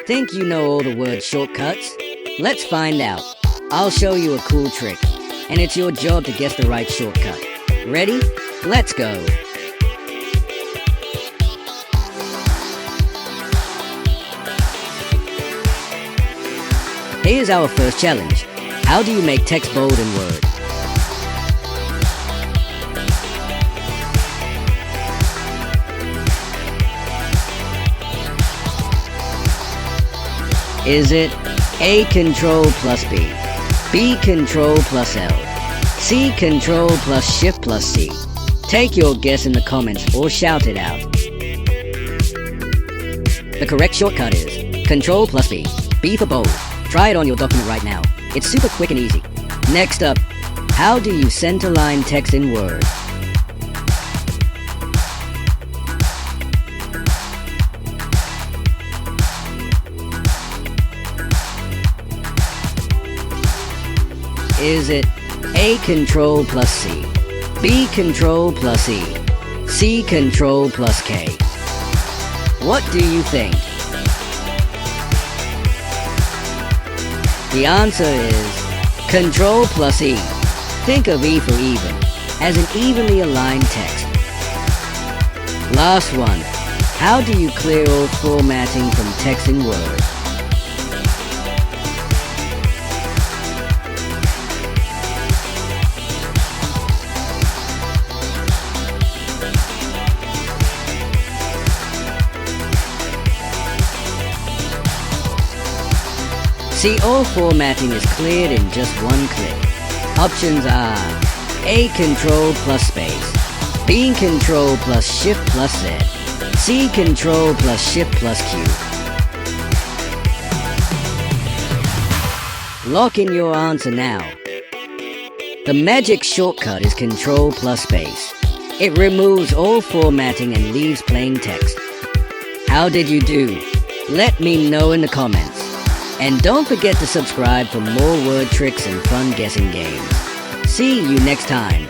Think you know all the word shortcuts? Let's find out. I'll show you a cool trick, and it's your job to guess the right shortcut. Ready? Let's go! Here's our first challenge. How do you make text bold in Word? Is it A, Control plus B, B, Control plus L, C, Control plus Shift plus C? Take your guess in the comments or shout it out. The correct shortcut is Control plus B, B for bold. Try it on your document right now. It's super quick and easy. Next up, how do you centerline text in Word? Is it A, Control plus C, B, Control plus E, C, Control plus K? What do you think? The answer is Control plus E. Think of E for even, as an evenly aligned text. Last one. How do you clear all formatting from text in Word? See, all formatting is cleared in just one click. Options are A, Control plus space, B, Control plus Shift plus Z, C, Control plus Shift plus Q. Lock in your answer now. The magic shortcut is Control plus space. It removes all formatting and leaves plain text. How did you do? Let me know in the comments. And don't forget to subscribe for more word tricks and fun guessing games. See you next time.